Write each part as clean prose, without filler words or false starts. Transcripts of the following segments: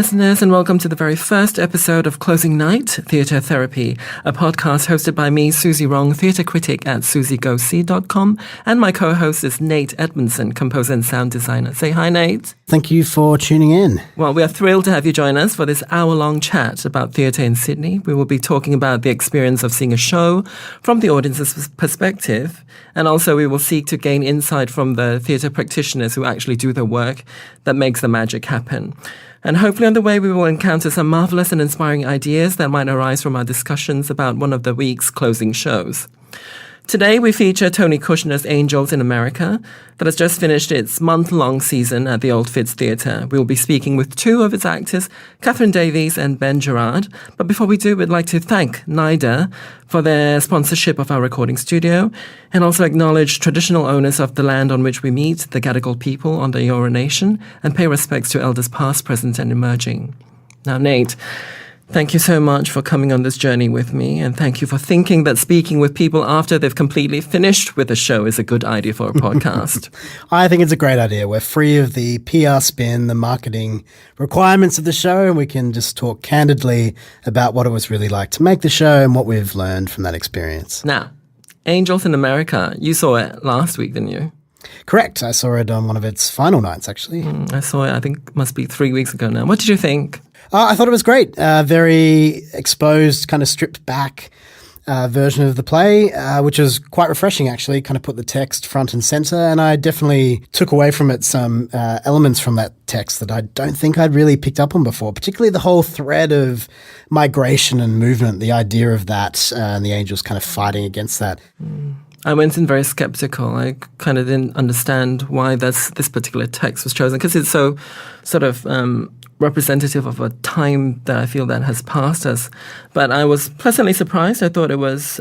listeners, and welcome to the very first episode of Closing Night Theatre Therapy, a podcast hosted by me, Susie Wrong, theatre critic at susiegosee.com, and my co-host is Nate Edmondson, composer and sound designer. Say hi, Nate. Thank you for tuning in. Well, we are thrilled to have you join us for this hour-long chat about theatre in Sydney. We will be talking about the experience of seeing a show from the audience's perspective, and also we will seek to gain insight from the theatre practitioners who actually do the work that makes the magic happen. And hopefully on the way we will encounter some marvellous and inspiring ideas that might arise from our discussions about one of the week's closing shows. Today we feature Tony Kushner's Angels in America that has just finished its month-long season at the Old Fitz Theatre. We will be speaking with two of its actors, Catherine Davies and Ben Gerrard. But before we do, we'd like to thank NIDA for their sponsorship of our recording studio and also acknowledge traditional owners of the land on which we meet, the Gadigal people on the Eora Nation, and pay respects to elders past, present and emerging. Now, Nate, thank you so much for coming on this journey with me, and thank you for thinking that speaking with people after they've completely finished with the show is a good idea for a podcast. I think it's a great idea. We're free of the PR spin, the marketing requirements of the show, and we can just talk candidly about what it was really like to make the show and what we've learned from that experience. Now, Angels in America, you saw it last week, didn't you? Correct. I saw it on one of its final nights, actually. I saw it, I think it must be 3 weeks ago now. What did you think? I thought it was great. Very exposed, kind of stripped back version of the play, which was quite refreshing, actually, kind of put the text front and center. And I definitely took away from it some elements from that text that I don't think I'd really picked up on before, particularly the whole thread of migration and movement, the idea of that and the angels kind of fighting against that. I went in very skeptical. I kind of didn't understand why this particular text was chosen because it's so sort of representative of a time that I feel that has passed us. But I was pleasantly surprised. I thought it was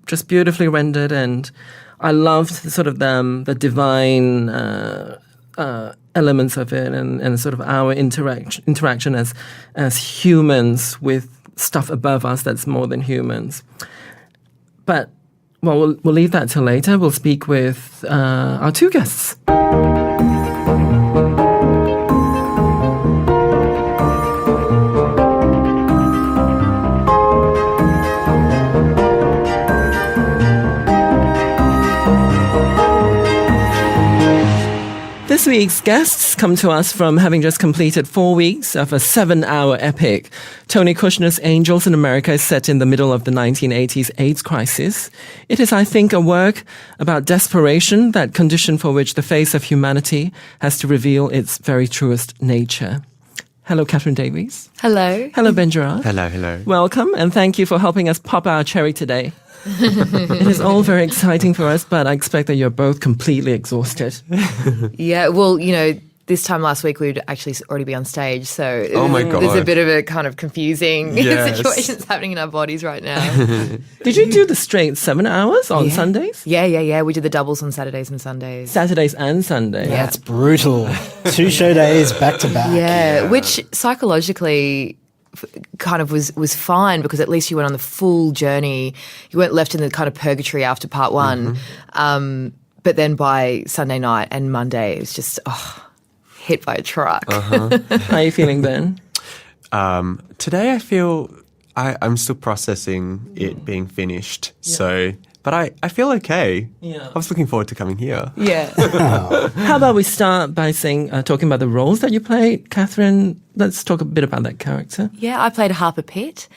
just beautifully rendered, and I loved sort of the divine elements of it, and sort of our interaction as humans with stuff above us that's more than humans. But we'll leave that till later. We'll speak with our two guests. This week's guests come to us from having just completed 4 weeks of a 7-hour epic. Tony Kushner's Angels in America is set in the middle of the 1980s AIDS crisis. It is, I think, a work about desperation, that condition for which the face of humanity has to reveal its very truest nature. Hello, Catherine Davies. Hello. Hello, Ben Gerrard. Hello, hello. Welcome, and thank you for helping us pop our cherry today. It is all very exciting for us, but I expect that you're both completely exhausted. Yeah, well, this time last week we'd actually already be on stage, so oh my God. There's a bit of a kind of confusing situations happening in our bodies right now. Did you do the straight 7 hours on Sundays? Yeah. We did the doubles on Saturdays and Sundays. Saturdays and Sundays. Yeah. That's brutal. 2 show days back to back. Yeah, which psychologically kind of was fine because at least you went on the full journey. You weren't left in the kind of purgatory after part one. Mm-hmm. But then by Sunday night and Monday, it was just hit by a truck. Uh-huh. How are you feeling, Ben? Today I feel I'm still processing it being finished. Yeah. But I feel okay. Yeah. I was looking forward to coming here. Yeah. How about we start by talking about the roles that you play, Catherine? Let's talk a bit about that character. Yeah, I played Harper Pitt.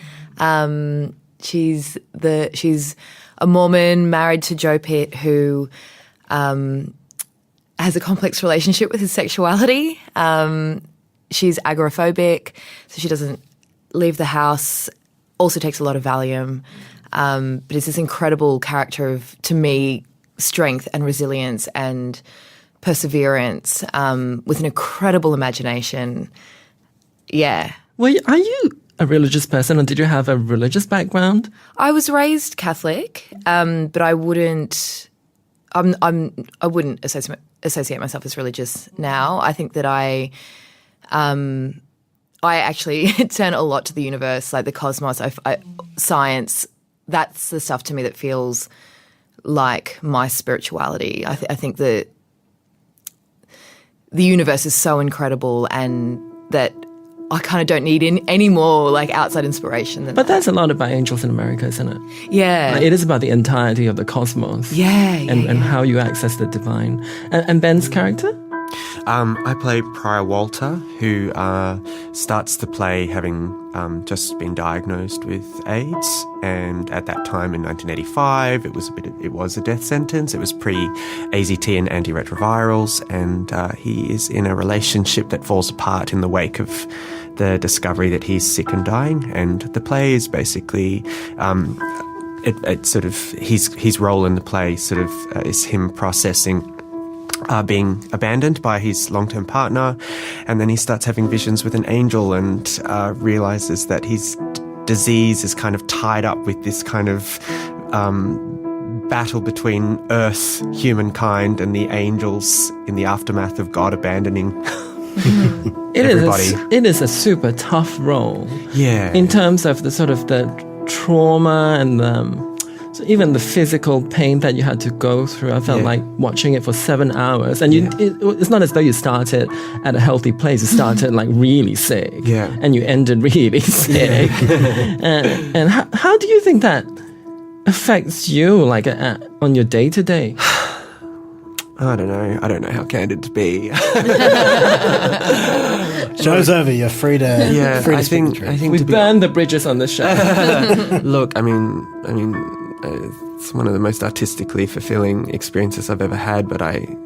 She's a Mormon married to Joe Pitt who has a complex relationship with his sexuality. She's agoraphobic, so she doesn't leave the house. Also takes a lot of Valium. But it's this incredible character of, to me, strength and resilience and perseverance with an incredible imagination. Yeah. Well, are you a religious person, or did you have a religious background? I was raised Catholic, but I wouldn't associate myself as religious now. I think that I actually turn a lot to the universe, like the cosmos, science. That's the stuff to me that feels like my spirituality. I think that the universe is so incredible, and that I kind of don't need any more like outside inspiration than But that. that's a lot about Angels in America, isn't it? Yeah. Like, it is about the entirety of the cosmos. And how you access the divine. And Ben's character? I play Prior Walter, who starts the play having just been diagnosed with AIDS, and at that time in 1985, it was a death sentence. It was pre-AZT and antiretrovirals, and he is in a relationship that falls apart in the wake of the discovery that he's sick and dying. And the play is basically. It sort of his role in the play sort of is him processing being abandoned by his long-term partner, and then he starts having visions with an angel and realizes that his disease is kind of tied up with this kind of battle between Earth, humankind, and the angels in the aftermath of God abandoning everybody. It is a super tough role. Yeah. In terms of the sort of the trauma and so even the physical pain that you had to go through. I felt like watching it for 7 hours. And it's not as though you started at a healthy place. You started like really sick. Yeah. And you ended really sick. And how do you think that affects you like on your day-to-day? I don't know. I don't know how candid to be. Show's over. You're free to I speak the think truth. We burned the bridges on this show. Look, I mean, it's one of the most artistically fulfilling experiences I've ever had. But I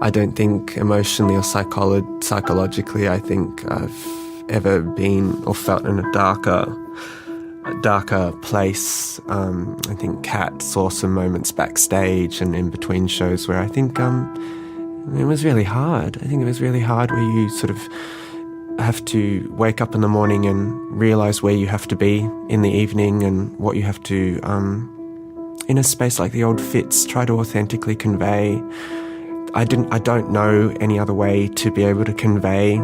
don't think emotionally or psychologically, I think I've ever been or felt in a darker place. I think Kat saw some moments backstage and in between shows where I think it was really hard. I think it was really hard where you sort of have to wake up in the morning and realise where you have to be in the evening and what you have to, in a space like the Old Fitz, try to authentically convey. I don't know any other way to be able to convey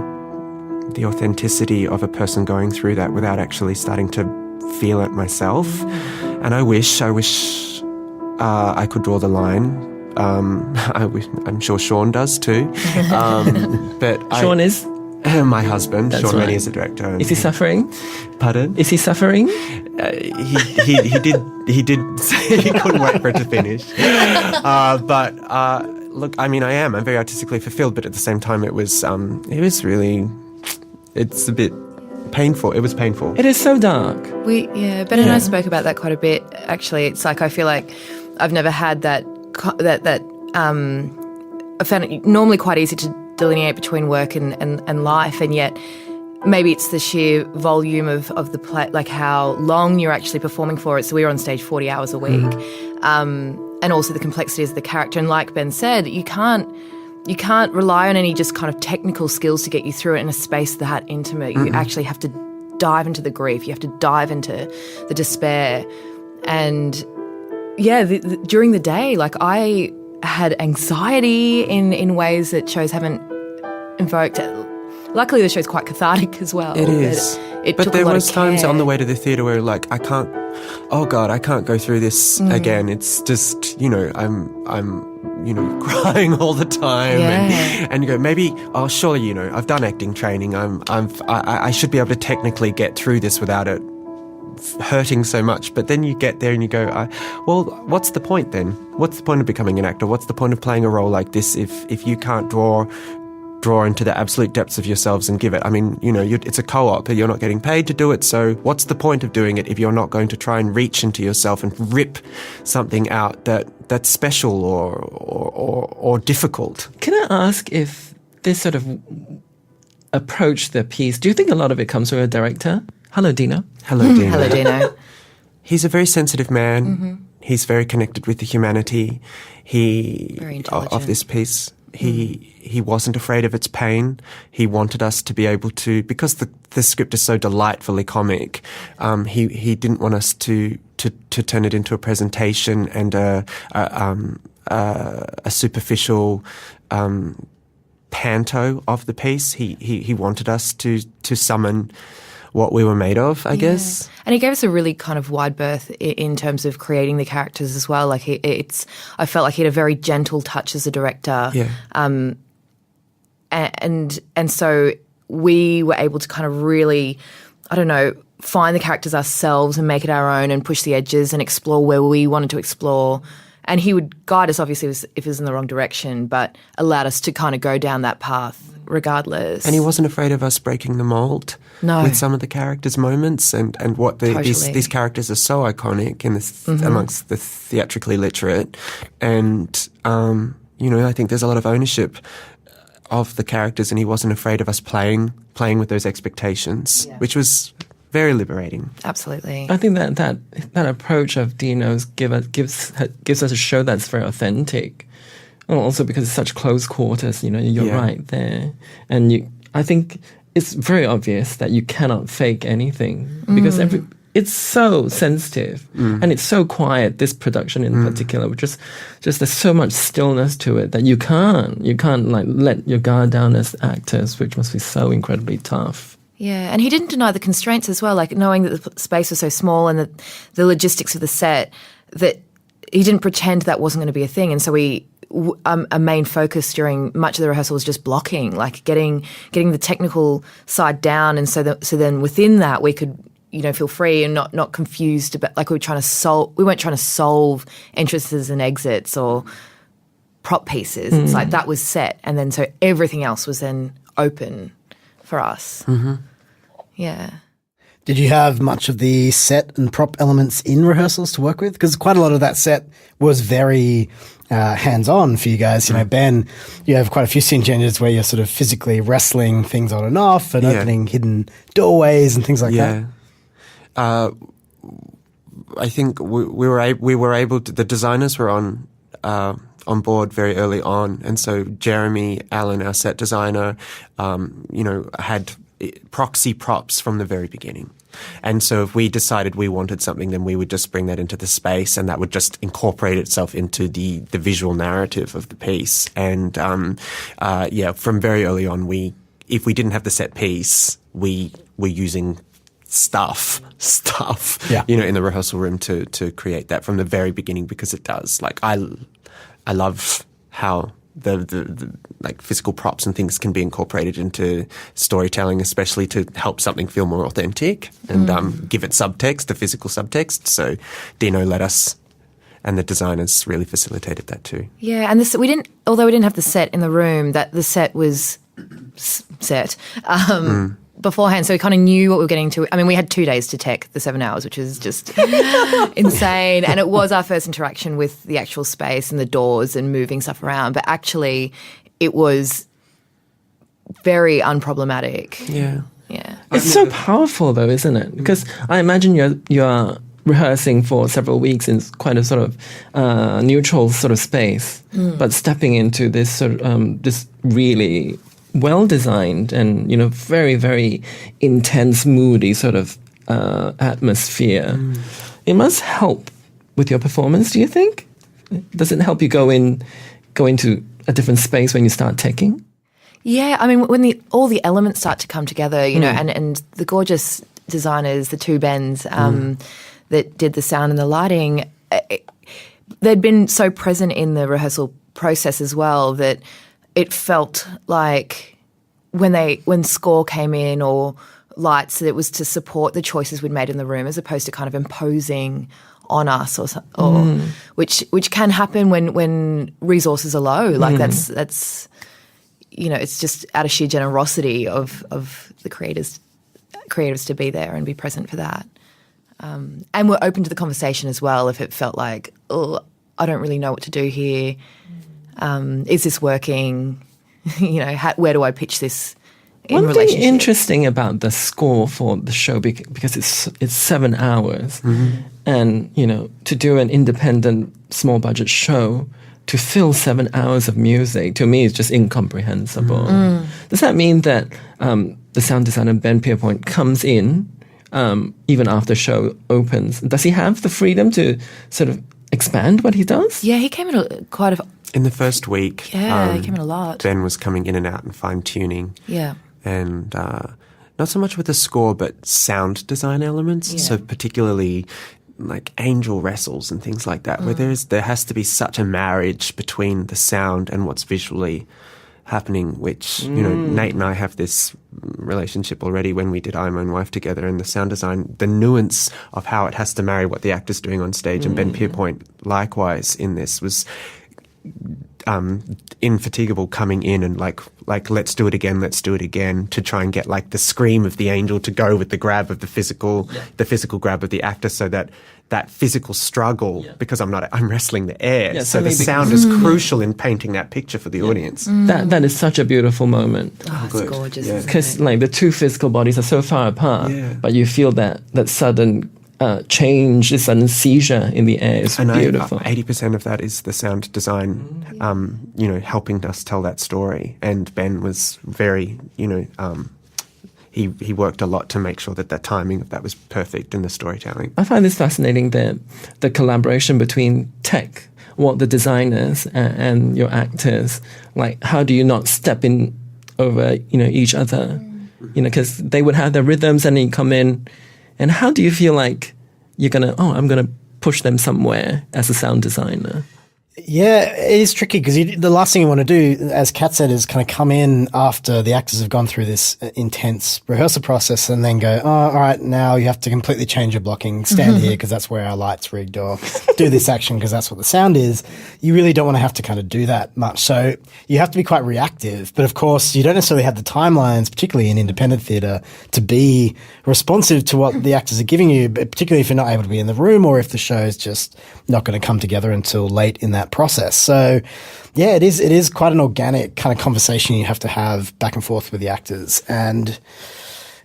the authenticity of a person going through that without actually starting to feel it myself. And I wish I could draw the line. I'm sure Sean does too. But Sean is? My husband. That's Sean right. Rennie is the director. Is he suffering? Pardon? Is he suffering? He did say he couldn't wait for it to finish. But look, I mean, I'm very artistically fulfilled, but at the same time, it's a bit painful. It was painful. It is so dark. Ben and I spoke about that quite a bit. Actually, it's like I feel like I've never had that. I found it normally quite easy to delineate between work and life, and yet maybe it's the sheer volume of the play, like how long you're actually performing for it. So we were on stage 40 hours a week, and also the complexities of the character. And like Ben said, you can't rely on any just kind of technical skills to get you through it in a space that intimate. You actually have to dive into the grief. You have to dive into the despair. And during the day, like I had anxiety in ways that shows haven't invoked. Luckily, the show's quite cathartic as well. It is. But there was times on the way to the theatre where like I can't go through this again. It's just, I'm crying all the time, and you go, maybe, surely, I've done acting training. I should be able to technically get through this without it hurting so much. But then you get there and you go, well, what's the point then? What's the point of becoming an actor? What's the point of playing a role like this if you can't draw into the absolute depths of yourselves and give it? I mean, it's a co-op. You're not getting paid to do it. So what's the point of doing it if you're not going to try and reach into yourself and rip something out that's special or difficult? Can I ask if this sort of approach the piece, do you think a lot of it comes from a director? Hello, Dino. Hello, Dino. Hello, Dino. He's a very sensitive man. He's very connected with the humanity Very intelligent. of this piece. He wasn't afraid of its pain. He wanted us to be able to, because the script is so delightfully comic. He didn't want us to turn it into a presentation and a superficial panto of the piece. He wanted us to summon what we were made of, I guess. And he gave us a really kind of wide berth in terms of creating the characters as well. Like I felt like he had a very gentle touch as a director. Yeah. And so we were able to kind of really, I don't know, find the characters ourselves and make it our own and push the edges and explore where we wanted to explore. And he would guide us, obviously, if it was in the wrong direction, but allowed us to kind of go down that path regardless. And he wasn't afraid of us breaking the mold No. with some of the characters' moments and what Totally. these characters are so iconic in this, amongst the theatrically literate. And, I think there's a lot of ownership of the characters, and he wasn't afraid of us playing with those expectations, which was very liberating. Absolutely. I think that approach of Dino's gives us a show that's very authentic. And also because it's such close quarters, you're right there. And I think it's very obvious that you cannot fake anything because it's so sensitive and it's so quiet, this production in particular, which is just there's so much stillness to it that you can't like let your guard down as actors, which must be so incredibly tough. Yeah, and he didn't deny the constraints as well, like knowing that the space was so small and the logistics of the set, that he didn't pretend that wasn't going to be a thing. And so a main focus during much of the rehearsal was just blocking, like getting the technical side down, and so then within that we could feel free and not confused about, like we weren't trying to solve entrances and exits or prop pieces. It's like that was set, and then so everything else was then open for us. Yeah. Did you have much of the set and prop elements in rehearsals to work with? Because quite a lot of that set was very hands-on for you guys. Ben, you have quite a few scene changes where you're sort of physically wrestling things on and off and opening hidden doorways and things like that. I think we were able to, the designers were on board very early on, and so Jeremy Allen, our set designer, had proxy props from the very beginning. And so if we decided we wanted something, then we would just bring that into the space, and that would just incorporate itself into the visual narrative of the piece. And from very early on, if we didn't have the set piece, we were using stuff, in the rehearsal room to create that from the very beginning, because it does. Like I love how the like physical props and things can be incorporated into storytelling, especially to help something feel more authentic and give it subtext, the physical subtext. So Dino let us, and the designers really facilitated that too. Yeah, and although we didn't have the set in the room, that the set was set beforehand, so we kind of knew what we were getting to. I mean, we had 2 days to tech the 7 hours, which is just insane. And it was our first interaction with the actual space and the doors and moving stuff around. But actually, it was very unproblematic. Yeah. It's so powerful, though, isn't it? Because I imagine you're rehearsing for several weeks in quite a sort of neutral sort of space, but stepping into this sort of this really well-designed and, very, very intense, moody sort of atmosphere. It must help with your performance, do you think? Does it help you go into a different space when you start taking? Yeah, I mean, when all the elements start to come together, and the gorgeous designers, the two Bens that did the sound and the lighting, they'd been so present in the rehearsal process as well that it felt like when score came in or lights, that it was to support the choices we'd made in the room, as opposed to kind of imposing on us, or which can happen when resources are low. Like that's it's just out of sheer generosity of the creators to be there and be present for that. And we're open to the conversation as well if it felt like, oh, I don't really know what to do here. Is this working? Where do I pitch this in One relationship? thing interesting about the score for the show, because it's 7 hours, and to do an independent small budget show to fill 7 hours of music, to me is just incomprehensible. Does that mean that the sound designer Ben Pierpoint comes in even after the show opens? Does he have the freedom to sort of expand what he does? Yeah, he came in in the first week. Yeah, he came in a lot. Ben was coming in and out and fine-tuning. Yeah. And not so much with the score, but sound design elements. Yeah. So particularly like angel wrestles and things like that, where there has to be such a marriage between the sound and what's visually happening, which, you know, Nate and I have this relationship already when we did I, My Own Wife together, and the sound design, the nuance of how it has to marry what the actor's doing on stage, and Ben Pierpoint likewise in this was infatigable, coming in and like let's do it again to try and get like the scream of the angel to go with the grab of the physical grab of the actor, so that physical struggle, because I'm wrestling the air. So the sound is crucial in painting that picture for the audience. That is such a beautiful moment. Oh, it's gorgeous. Because like the two physical bodies are so far apart, but you feel that sudden change, this sudden seizure in the air is beautiful. 80% of that is the sound design, you know, helping us tell that story. And Ben was very, you know, he worked a lot to make sure that the timing of that was perfect in the storytelling. I find this fascinating, the collaboration between tech, what the designers and your actors, like how do you not step in over, you know, each other, you know, because they would have their rhythms and then you come in, and how do you feel like I'm gonna push them somewhere as a sound designer? Yeah, it is tricky because the last thing you want to do, as Kat said, is kind of come in after the actors have gone through this intense rehearsal process and then go, oh, all right, now you have to completely change your blocking, stand here because that's where our light's rigged, or do this action because that's what the sound is. You really don't want to have to kind of do that much. So you have to be quite reactive. But of course, you don't necessarily have the timelines, particularly in independent theatre, to be responsive to what the actors are giving you, particularly if you're not able to be in the room or if the show is just not going to come together until late in that process. So yeah, it is quite an organic kind of conversation you have to have back and forth with the actors, and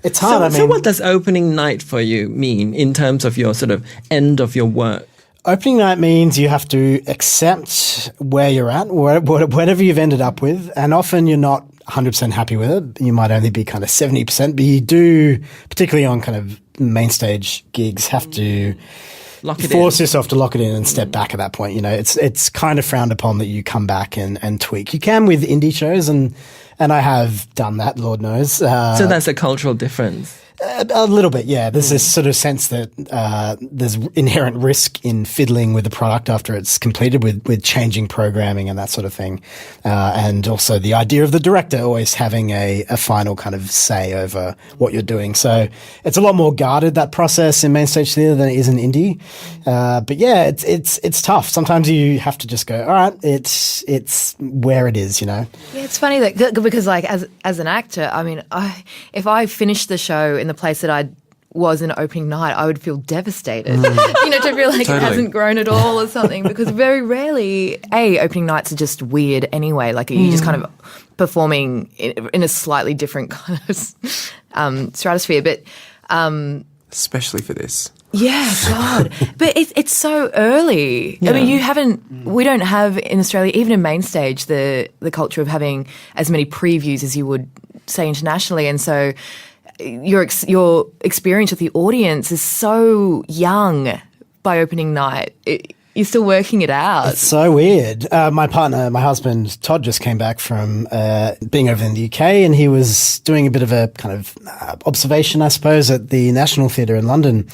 it's hard. So what does opening night for you mean in terms of your sort of end of your work? Opening night means you have to accept where you're at, whatever you've ended up with, and often you're not 100% happy with it. You might only be kind of 70%, but you do, particularly on kind of main stage gigs, have to force yourself to lock it in and step back at that point. You know, it's kind of frowned upon that you come back and tweak. You can with indie shows, and I have done that, Lord knows. So that's a cultural difference. A little bit, yeah. There's this sort of sense that there's inherent risk in fiddling with the product after it's completed, with changing programming and that sort of thing. And also the idea of the director always having a final kind of say over what you're doing. So it's a lot more guarded, that process, in main stage theatre than it is in indie. But yeah, it's tough. Sometimes you have to just go, all right, it's where it is, you know. Yeah, it's funny that because like as an actor, I mean, if I finished the show in the place that I was in opening night, I would feel devastated. You know, to feel like it hasn't grown at all or something, because very rarely, opening nights are just weird anyway. Like you're just kind of performing in a slightly different kind of stratosphere. But especially for this. Yeah, God. But it's so early. Yeah. I mean, we don't have in Australia, even in main stage, the culture of having as many previews as you would say internationally. And so your experience with the audience is so young by opening night. You're still working it out. It's so weird. My partner, my husband, Todd, just came back from being over in the UK, and he was doing a bit of a kind of observation, I suppose, at the National Theatre in London.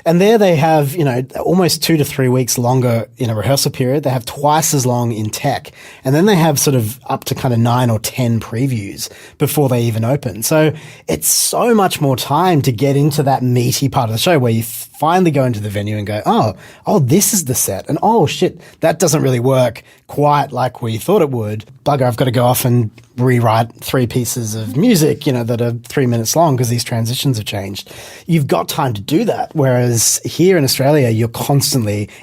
And there they have, you know, almost 2 to 3 weeks longer in a rehearsal period. They have twice as long in tech. And then they have sort of up to kind of 9 or 10 previews before they even open. So it's so much more time to get into that meaty part of the show where you finally go into the venue and go, oh, this is the set. And oh, shit, that doesn't really work quite like we thought it would. Bugger, I've got to go off and rewrite 3 pieces of music, you know, that are 3 minutes long because these transitions have changed. You've got time to do that. Whereas here in Australia,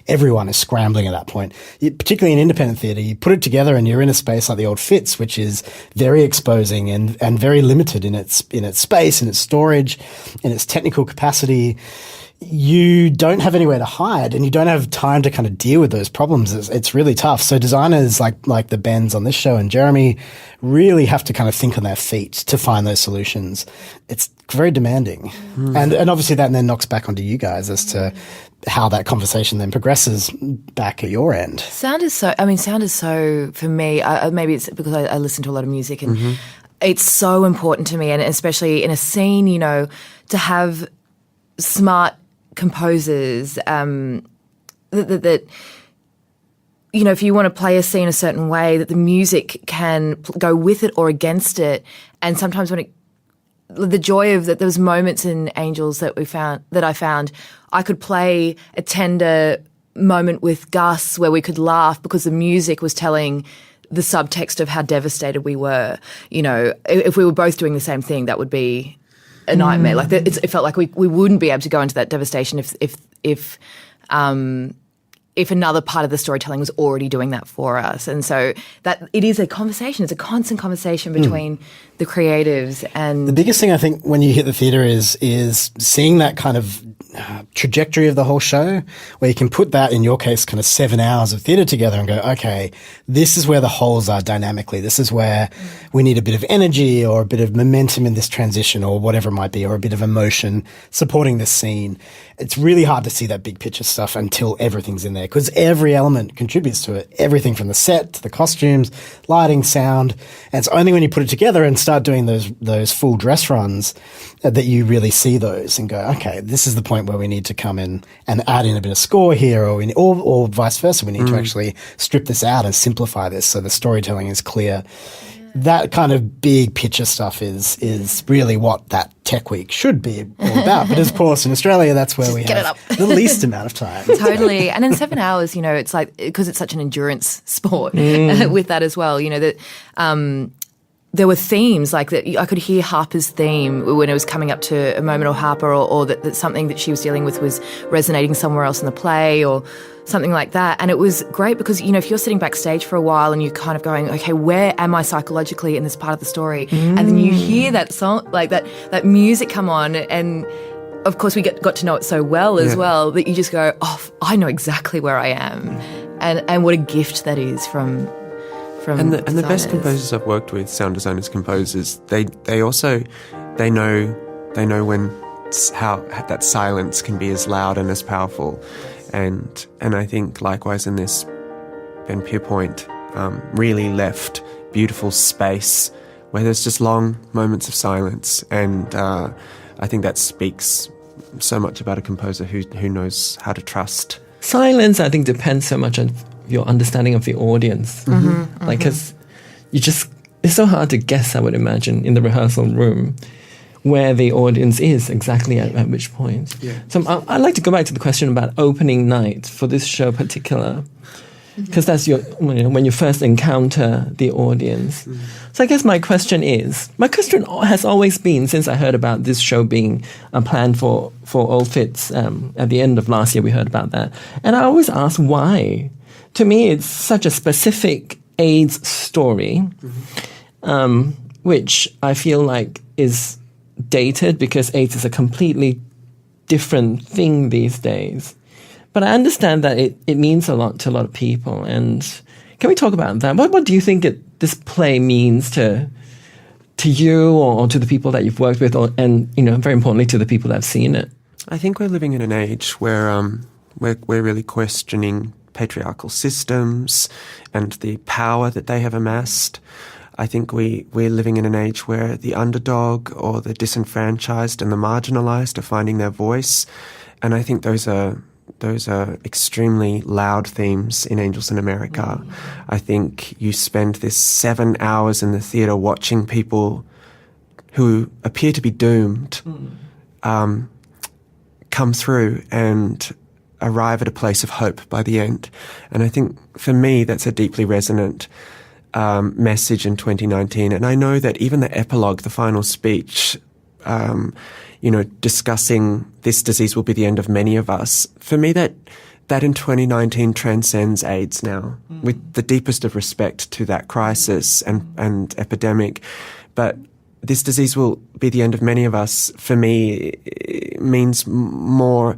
everyone is scrambling at that point. Particularly in independent theatre, you put it together and you're in a space like the old Fitz, which is very exposing and very limited in its space, in its storage, in its technical capacity. You don't have anywhere to hide, and you don't have time to kind of deal with those problems. It's really tough. So designers like the Bens on this show and Jeremy really have to kind of think on their feet to find those solutions. It's very demanding. And obviously that then knocks back onto you guys as to how that conversation then progresses back at your end. Sound is so, for me, maybe it's because I listen to a lot of music, and it's so important to me, and especially in a scene, you know, to have smart composers that if you want to play a scene a certain way, that the music can go with it or against it. And sometimes the joy of that, those moments in Angels that I found, I could play a tender moment with Gus where we could laugh because the music was telling the subtext of how devastated we were. If we were both doing the same thing, that would be a nightmare. Like it felt like we wouldn't be able to go into that devastation if another part of the storytelling was already doing that for us. And so that it is a conversation. It's a constant conversation between the creatives. And the biggest thing I think when you hit the theatre is seeing that kind of trajectory of the whole show, where you can put that, in your case, kind of 7 hours of theatre together and go, okay, this is where the holes are dynamically. This is where we need a bit of energy or a bit of momentum in this transition or whatever it might be, or a bit of emotion supporting this scene. It's really hard to see that big picture stuff until everything's in there, because every element contributes to it. Everything from the set to the costumes, lighting, sound. And it's only when you put it together and start doing those full dress runs that you really see those and go, okay, this is the point where we need to come in and add in a bit of score here, or vice versa. We need to actually strip this out and simplify this so the storytelling is clear. That kind of big picture stuff is really what that Tech Week should be all about. But of course, in Australia, that's where we have the least amount of time. Totally. And in 7 hours, it's like, because it's such an endurance sport with that as well, that there were themes like that. I could hear Harper's theme when it was coming up to a moment, or Harper, or that something that she was dealing with was resonating somewhere else in the play, or something like that. And it was great because, if you're sitting backstage for a while and you're kind of going, okay, where am I psychologically in this part of the story? And then you hear that song, like that music come on, and of course we got to know it so well as well, that you just go, oh, I know exactly where I am. And what a gift that is from and the best composers I've worked with, sound designers, composers, they know when how that silence can be as loud and as powerful. And I think likewise in this, Ben Pierpoint really left beautiful space where there's just long moments of silence. And I think that speaks so much about a composer who knows how to trust. Silence, I think, depends so much on your understanding of the audience. Like, because it's so hard to guess, I would imagine, in the rehearsal room where the audience is exactly at which point. So I'd like to go back to the question about opening night for this show particular, because that's when you first encounter the audience. So I guess my question has always been, since I heard about this show being planned for Old Fitz at the end of last year, we heard about that. And I always ask why. To me, it's such a specific AIDS story, which I feel like is dated because AIDS is a completely different thing these days. But I understand that it means a lot to a lot of people. And can we talk about that? What do you think this play means to you or to the people that you've worked with, and very importantly to the people that have seen it? I think we're living in an age where we're really questioning patriarchal systems and the power that they have amassed. I think we're living in an age where the underdog or the disenfranchised and the marginalized are finding their voice. And I think those are extremely loud themes in Angels in America. I think you spend this 7 hours in the theatre watching people who appear to be doomed come through and arrive at a place of hope by the end. And I think for me that's a deeply resonant message in 2019. And I know that even the epilogue, the final speech, discussing this disease will be the end of many of us, for me that in 2019 transcends AIDS now, with the deepest of respect to that crisis and epidemic. But this disease will be the end of many of us, for me, it means more.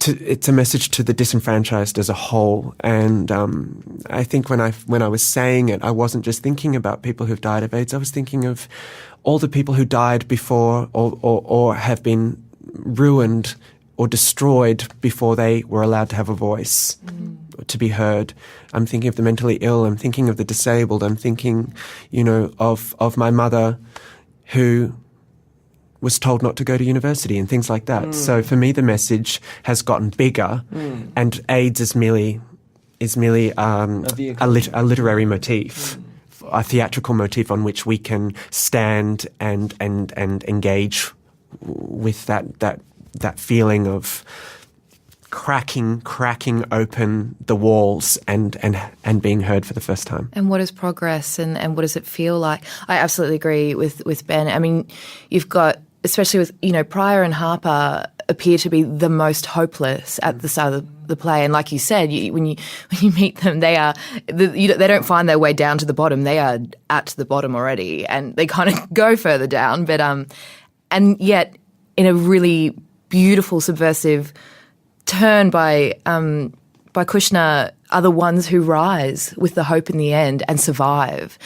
It's a message to the disenfranchised as a whole. And I think when I was saying it, I wasn't just thinking about people who've died of AIDS. I was thinking of all the people who died before or have been ruined or destroyed before they were allowed to have a voice, to be heard. I'm thinking of the mentally ill. I'm thinking of the disabled. I'm thinking, of my mother who was told not to go to university and things like that. So for me, the message has gotten bigger, and AIDS is merely is merely vehicle. a literary motif, a theatrical motif on which we can stand and engage with that feeling of cracking open the walls and being heard for the first time. And what is progress and what does it feel like? I absolutely agree with Ben. I mean, you've got, especially with, Pryor and Harper appear to be the most hopeless at the start of the play. And like you said, when you meet them, they don't find their way down to the bottom. They are at the bottom already, and they kind of go further down. But and yet, in a really beautiful, subversive turn by Kushner, are the ones who rise with the hope in the end and survive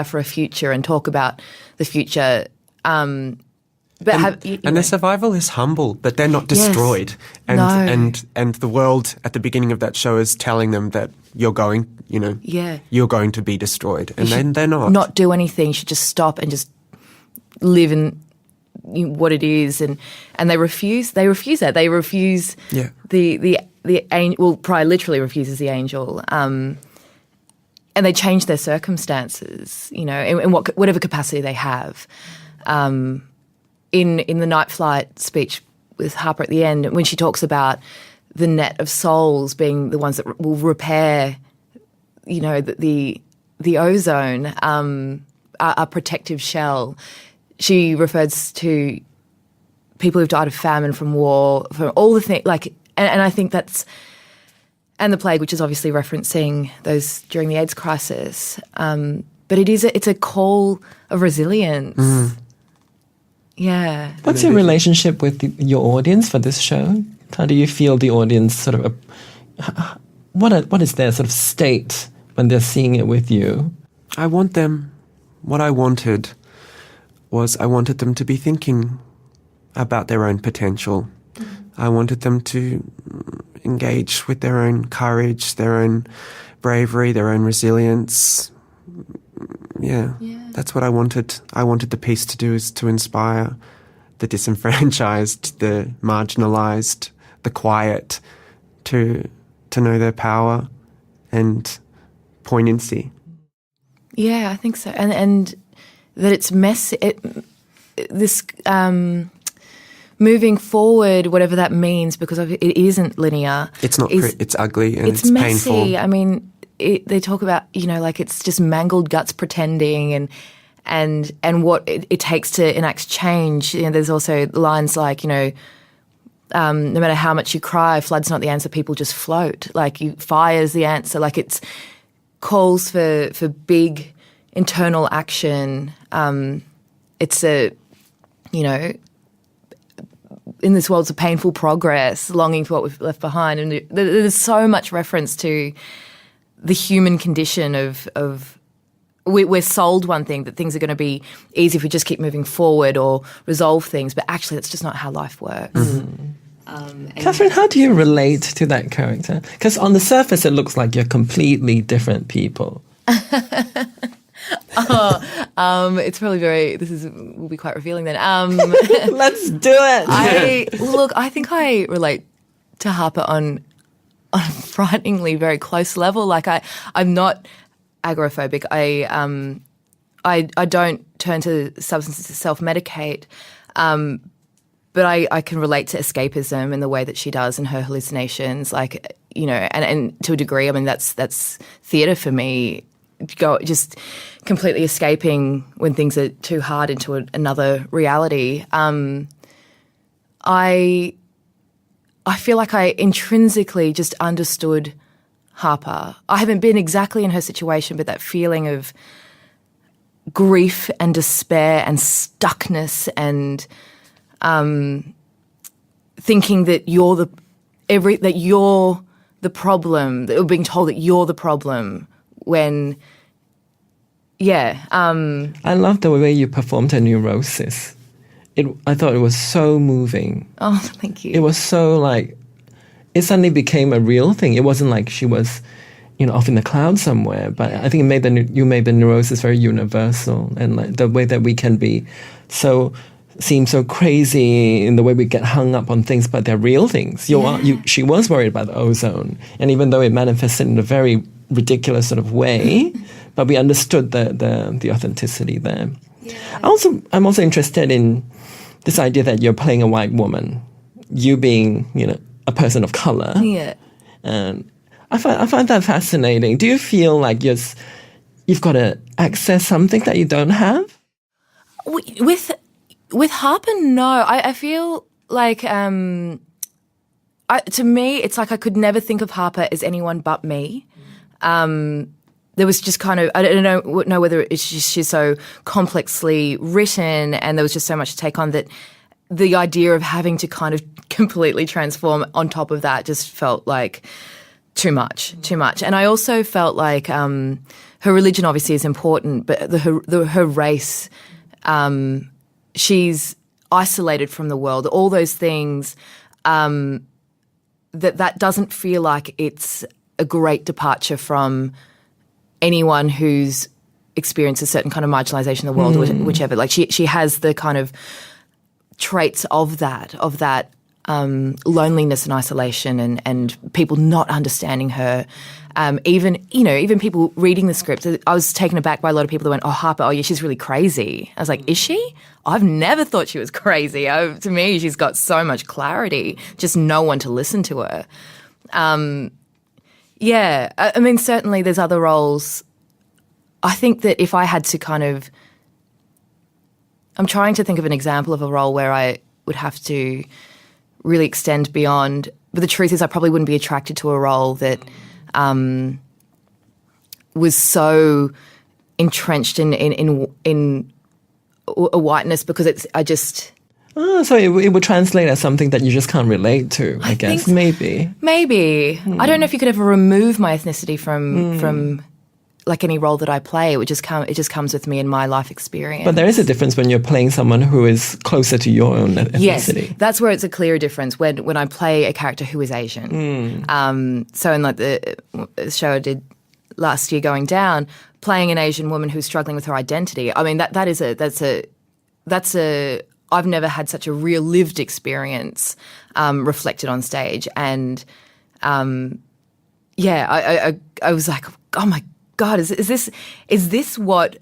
for a future and talk about the future. But their survival is humble, but they're not destroyed. Yes. And the world at the beginning of that show is telling them that you're going to be destroyed, and then they're not. Not do anything. You should just stop and just live in what it is, and they refuse. They refuse that. They refuse the angel. Well, Pryor literally refuses the angel. And they change their circumstances, in whatever capacity they have. In the Night Flight speech with Harper at the end, when she talks about the net of souls being the ones that will repair, the ozone, our protective shell, she refers to people who've died of famine, from war, from all the things, and I think that's, and the plague, which is obviously referencing those during the AIDS crisis. But it's a call of resilience. Mm. Yeah. What's your relationship with your audience for this show? How do you feel the audience sort of, what is their sort of state when they're seeing it with you? What I wanted them to be thinking about their own potential. I wanted them to engage with their own courage, their own bravery, their own resilience. Yeah, that's what I wanted. I wanted the piece to do, is to inspire the disenfranchised, the marginalised, the quiet to know their power and poignancy. Yeah, I think so. And that it's messy. This moving forward, whatever that means, because it isn't linear. It's not. It's ugly and it's messy. painful. I mean, they talk about, it's just mangled guts pretending and what it takes to enact change. There's also lines like, no matter how much you cry, flood's not the answer, people just float. Fire's the answer. It's calls for big internal action. It's in this world, it's a painful progress, longing for what we've left behind. And there's so much reference to the human condition of we're sold one thing, that things are going to be easy if we just keep moving forward or resolve things, but actually that's just not how life works. Mm-hmm. Catherine, how do you relate to that character? Because on the surface it looks like you're completely different people. It's probably will be quite revealing then. Let's do it. I think I relate to Harper on a frighteningly very close level. I'm not agoraphobic. I don't turn to substances to self-medicate, but I can relate to escapism in the way that she does in her hallucinations. And to a degree, I mean, that's theatre for me. Just completely escaping when things are too hard into another reality. I feel like I intrinsically just understood Harper. I haven't been exactly in her situation, but that feeling of grief and despair and stuckness and thinking that you're the problem, that you're being told that you're the problem when, I love the way you performed her neurosis. I thought it was so moving. Oh, thank you. It was so it suddenly became a real thing. It wasn't like she was, off in the clouds somewhere. But I think you made the neurosis very universal, and the way that we can be so seem so crazy in the way we get hung up on things, but they're real things. She was worried about the ozone, and even though it manifested in a very ridiculous sort of way, but we understood the authenticity there. Yeah. I'm also interested in this idea that you're playing a white woman, you being, a person of color. Yeah. And I find that fascinating. Do you feel like you've got to access something that you don't have? With Harper, no. I feel like to me, it's like I could never think of Harper as anyone but me. There was just kind of, I don't know whether it's just she's so complexly written and there was just so much to take on that the idea of having to kind of completely transform on top of that just felt like too much. And I also felt like her religion obviously is important, but her race, she's isolated from the world. All those things, that doesn't feel like it's a great departure from anyone who's experienced a certain kind of marginalisation in the world, or whichever. Like she has the kind of traits of that loneliness and isolation and people not understanding her. Even people reading the script, I was taken aback by a lot of people that went, "Oh, Harper, oh yeah, she's really crazy." I was like, "Is she? I've never thought she was crazy. To me, she's got so much clarity, just no one to listen to her." Yeah, I mean, certainly there's other roles. I think that if I had to I'm trying to think of an example of a role where I would have to really extend beyond, but the truth is I probably wouldn't be attracted to a role that was so entrenched in a whiteness, because so it would translate as something that you just can't relate to, I guess. Maybe. I don't know if you could ever remove my ethnicity from like any role that I play. It just comes with me in my life experience. But there is a difference when you're playing someone who is closer to your own ethnicity. Yes, that's where it's a clear difference when I play a character who is Asian. So in like the show I did last year, Going Down, playing an Asian woman who's struggling with her identity. I mean, that's a I've never had such a real lived experience reflected on stage, and I was like, oh my God, is this what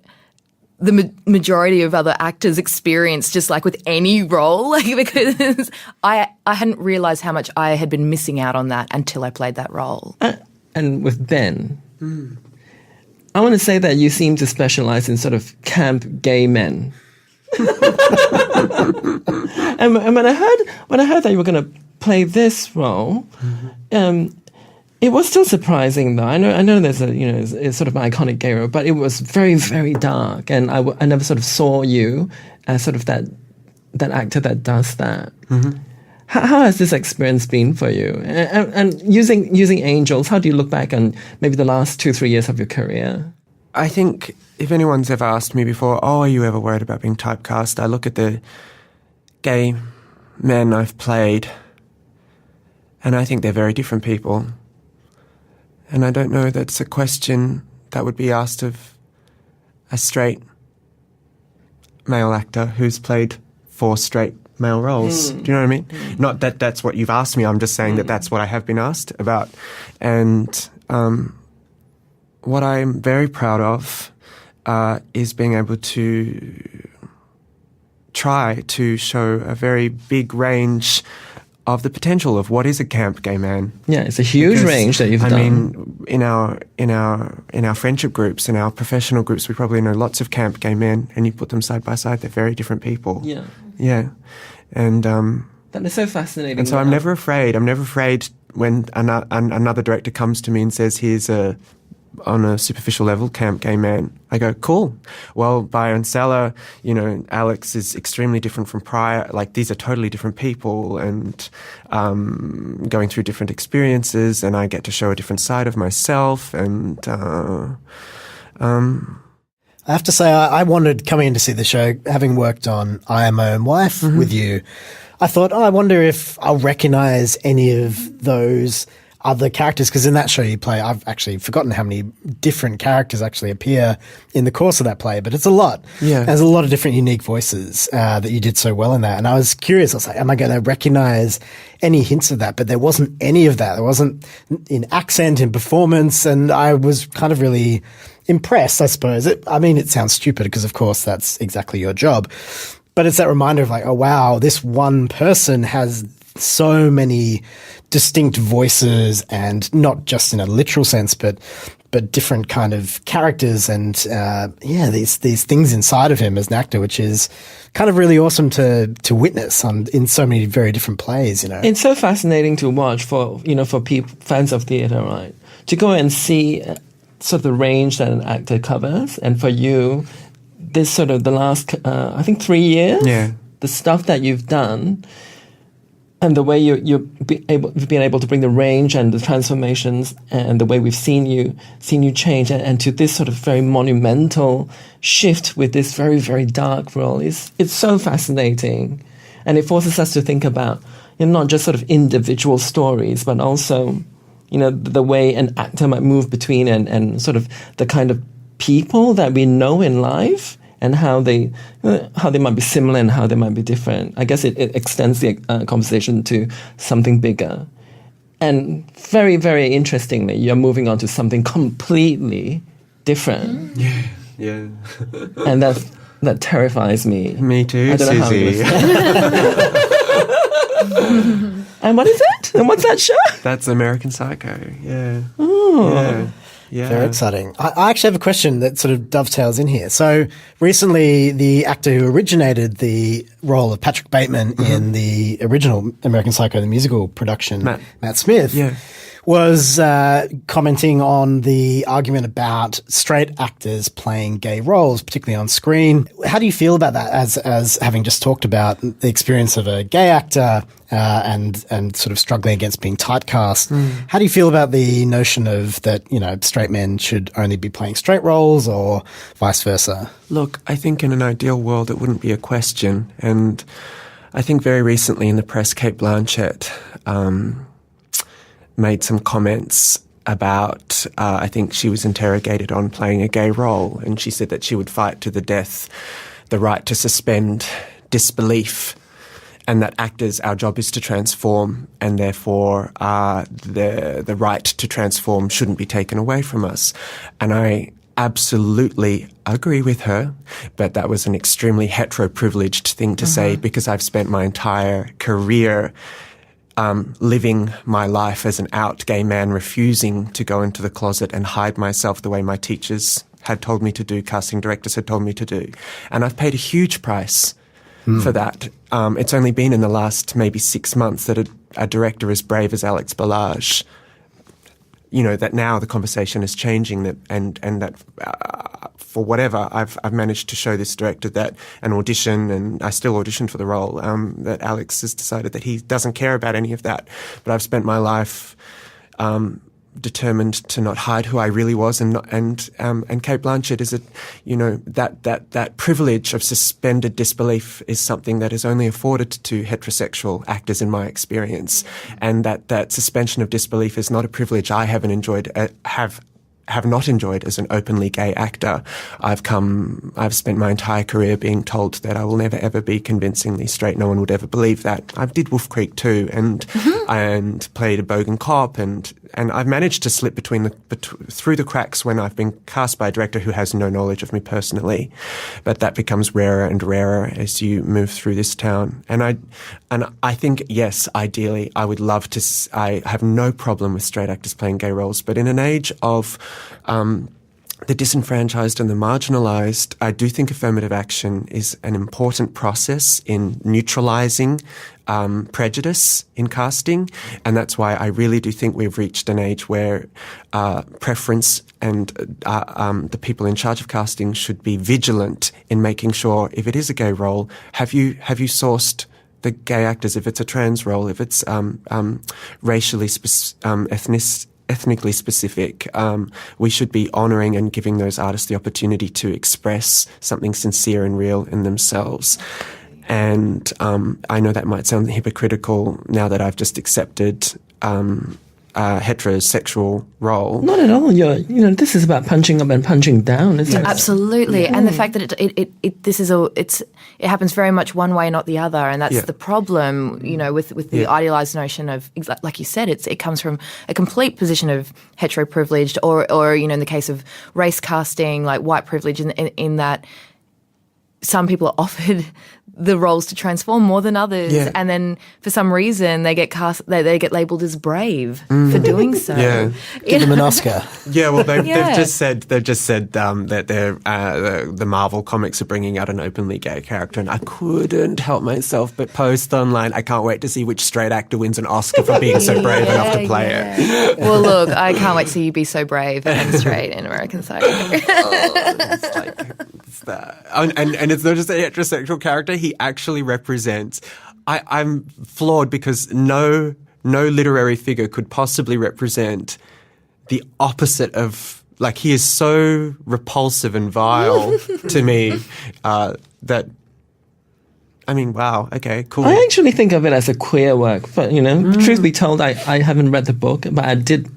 the majority of other actors experience, just like with any role? Like, because I hadn't realised how much I had been missing out on that until I played that role. And with Ben, I want to say that you seem to specialise in sort of camp gay men. And when I heard that you were going to play this role, it was still surprising, though. I know there's it's sort of an iconic gay role, but it was very, very dark, and I never sort of saw you as sort of that actor that does that. How has this experience been for you? And using Angels, how do you look back on maybe the last 2-3 years of your career? I think if anyone's ever asked me before, "Oh, are you ever worried about being typecast?" I look at the gay men I've played, and I think they're very different people. And I don't know that's a question that would be asked of a straight male actor who's played 4 straight male roles. Do you know what I mean? Not that that's what you've asked me. I'm just saying that that's what I have been asked about. And what I'm very proud of is being able to try to show a very big range of the potential of what is a camp gay man. Yeah, it's a huge range that you've done. I mean, in our friendship groups, in our professional groups, we probably know lots of camp gay men, and you put them side by side, they're very different people. Yeah. Yeah. And that is so fascinating. And so I'm never afraid. I'm never afraid when another director comes to me and says, "Here's on a superficial level, camp gay man." I go, "Cool. Well, by Ancella, Alex is extremely different from Prior. Like, these are totally different people and going through different experiences, and I get to show a different side of myself." And I have to say, I wanted, coming in to see the show, having worked on I Am My Own Wife with you, I thought, I wonder if I'll recognise any of those other characters? Because in that show you play, I've actually forgotten how many different characters actually appear in the course of that play, but it's a lot. Yeah. There's a lot of different unique voices that you did so well in that. And I was curious, I was like, am I going to recognize any hints of that? But there wasn't any of that. There wasn't in accent, in performance, and I was kind of really impressed, I suppose. It sounds stupid because, of course, that's exactly your job. But it's that reminder of like, oh, wow, this one person has so many distinct voices, and not just in a literal sense, but different kind of characters and, these things inside of him as an actor, which is kind of really awesome to witness in so many very different plays, you know. It's so fascinating to watch for fans of theatre, right? To go and see sort of the range that an actor covers, and for you, this sort of the last, I think 3 years, the stuff that you've done, and the way you've been able to bring the range and the transformations, and the way we've seen you change, and to this sort of very monumental shift with this very, very dark role, it's so fascinating, and it forces us to think about not just sort of individual stories, but also the way an actor might move between and sort of the kind of people that we know in life, and how they might be similar and how they might be different. I guess it extends the conversation to something bigger. And very, very interestingly, you're moving on to something completely different. Yeah. And that terrifies me. Me too, I don't know Susie. And what is it? And what's that show? That's American Psycho. Yeah. Oh. Yeah. Very exciting. I actually have a question that sort of dovetails in here. So recently, the actor who originated the role of Patrick Bateman in the original American Psycho, the musical production, Matt Smith, was commenting on the argument about straight actors playing gay roles, particularly on screen. How do you feel about that as having just talked about the experience of a gay actor and sort of struggling against being typecast? How do you feel about the notion of that, straight men should only be playing straight roles or vice versa? Look, I think in an ideal world it wouldn't be a question. And I think very recently in the press, Kate Blanchett made some comments about, I think she was interrogated on playing a gay role, and she said that she would fight to the death the right to suspend disbelief, and that actors, our job is to transform, and therefore the right to transform shouldn't be taken away from us. And I absolutely agree with her, but that was an extremely hetero-privileged thing to say, because I've spent my entire career living my life as an out gay man, refusing to go into the closet and hide myself the way my teachers had told me to do, casting directors had told me to do. And I've paid a huge price for that. It's only been in the last maybe 6 months that a director as brave as Alex Balazs, that now the conversation is changing, and that for whatever, I've managed to show this director that an audition, and I still auditioned for the role, that Alex has decided that he doesn't care about any of that. But I've spent my life determined to not hide who I really was, and Kate Blanchett is that privilege of suspended disbelief is something that is only afforded to heterosexual actors in my experience, and that suspension of disbelief is not a privilege I haven't enjoyed, have not enjoyed as an openly gay actor. I've spent my entire career being told that I will never ever be convincingly straight. No one would ever believe that. I did Wolf Creek too, and played a bogan cop, and I've managed to slip through the cracks when I've been cast by a director who has no knowledge of me personally. But that becomes rarer and rarer as you move through this town. And I think, yes, ideally, I would love to. I have no problem with straight actors playing gay roles, but in an age of the disenfranchised and the marginalised, I do think affirmative action is an important process in neutralising prejudice in casting, and that's why I really do think we've reached an age where preference and the people in charge of casting should be vigilant in making sure, if it is a gay role, have you sourced the gay actors, if it's a trans role, if it's racially ethnically specific, we should be honouring and giving those artists the opportunity to express something sincere and real in themselves. And I know that might sound hypocritical now that I've just accepted heterosexual role. Not at all. This is about punching up and punching down, isn't it? Absolutely, and the fact that it happens very much one way, not the other, and that's the problem. With the idealized notion of, like you said, it comes from a complete position of hetero-privileged, or in the case of race casting, like white privilege, in that some people are offered the roles to transform more than others, and then for some reason they get cast. They get labelled as brave for doing so. Yeah. Give them an Oscar. Yeah, well, they've just said that they're the Marvel comics are bringing out an openly gay character, and I couldn't help myself but post online. I can't wait to see which straight actor wins an Oscar for being so brave enough to play it. Well, look, I can't wait to see you be so brave and straight in American Psycho. It's like it's that, and it's not just a heterosexual character. He actually represents. I'm flawed because no literary figure could possibly represent the opposite of, like, he is so repulsive and vile to me that, I mean, wow, okay, cool. I actually think of it as a queer work, but truth be told, I haven't read the book, but I did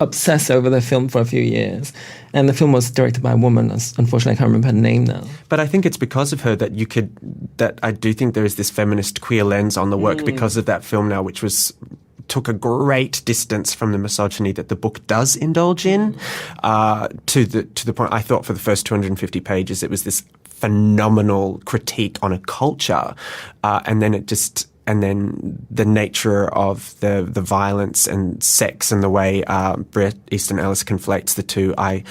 obsess over the film for a few years, and the film was directed by a woman. Unfortunately, I can't remember her name now. But I think it's because of her that I do think there is this feminist queer lens on the work because of that film now, which took a great distance from the misogyny that the book does indulge in, to the point. I thought for the first 250 pages it was this phenomenal critique on a culture, and then the nature of the violence and sex and the way Bret Easton Ellis conflates the two, I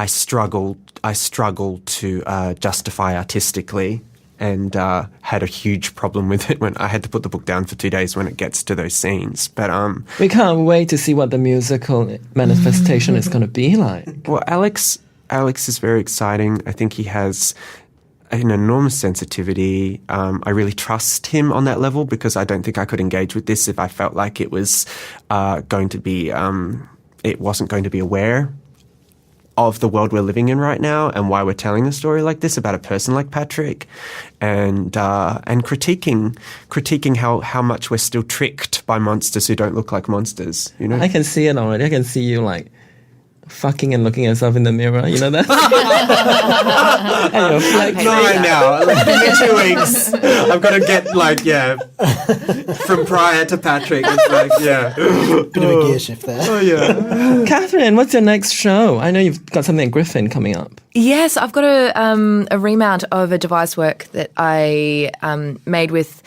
struggled to justify artistically, and had a huge problem with it when I had to put the book down for 2 days when it gets to those scenes. But we can't wait to see what the musical manifestation is going to be like. Well, Alex is very exciting. I think he has an enormous sensitivity. I really trust him on that level, because I don't think I could engage with this if I felt like it was going to be, it wasn't going to be aware of the world we're living in right now and why we're telling a story like this about a person like Patrick, and critiquing how much we're still tricked by monsters who don't look like monsters. I can see it already. I can see you like fucking and looking at yourself in the mirror, you know that? And you're flexing. Right now, give me 2 weeks. I've got to get from Prior to Patrick. It's like, bit of a gear shift there. Oh yeah. Catherine, what's your next show? I know you've got something at Griffin coming up. Yes, I've got a remount of a devised work that I made with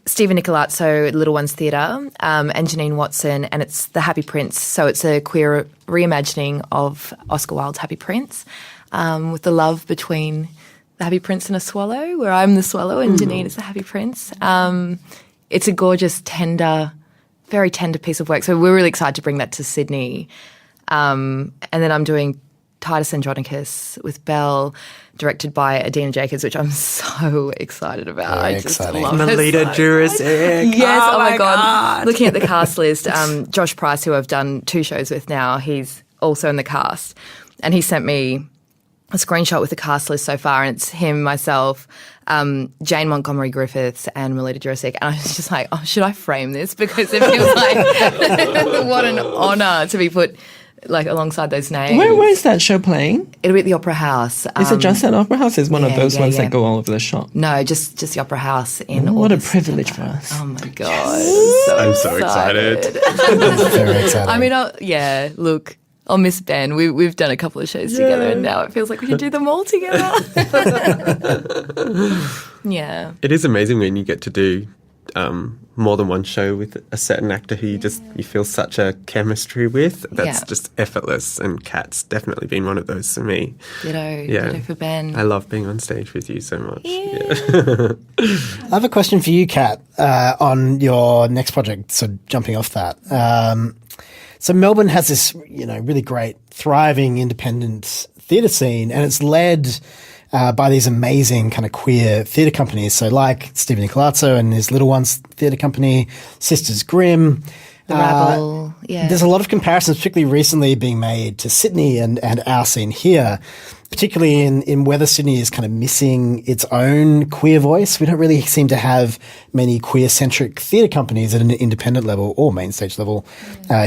Stephen Nicolazzo at Little Ones Theatre, and Janine Watson, and it's The Happy Prince. So it's a queer reimagining of Oscar Wilde's Happy Prince, with the love between the Happy Prince and a swallow, where I'm the swallow and Janine is the Happy Prince. It's a gorgeous, tender, very tender piece of work. So we're really excited to bring that to Sydney. And then I'm doing Titus Andronicus with Belle, directed by Adina Jacobs, which I'm so excited about. Very I just exciting. love her Melita so Jurisic. much. Yes, oh my God. Looking at the cast list, Josh Price, who I've done 2 shows with now, he's also in the cast. And he sent me a screenshot with the cast list so far, and it's him, myself, Jane Montgomery Griffiths, and Melita Jurisic. And I was just like, oh, should I frame this? Because it feels like what an honour to be put like alongside those names. Where is that show playing? It'll be at the Opera House. Is it just at Opera House? Is one of those ones yeah. that go all over the shop? No, just the Opera House in What a August. privilege for us. Oh my God. I'm so excited. Very exciting. I mean, look, I'll miss Ben. We've done a couple of shows together, and now it feels like we should do them all together. Yeah. It is amazing when you get to do more than one show with a certain actor who you feel such a chemistry with. That's just effortless, and Kat's definitely been one of those for me. Ditto for Ben. I love being on stage with you so much. I have a question for you, Kat, on your next project. So jumping off that. So Melbourne has this, really great, thriving independent theatre scene, and it's led by these amazing kind of queer theatre companies. So like Stephen Nicolazzo and his Little Ones Theatre Company, Sisters Grimm. The Rabble, yeah. There's a lot of comparisons, particularly recently, being made to Sydney and our scene here. particularly in whether Sydney is kind of missing its own queer voice. We don't really seem to have many queer-centric theatre companies at an independent level or main stage level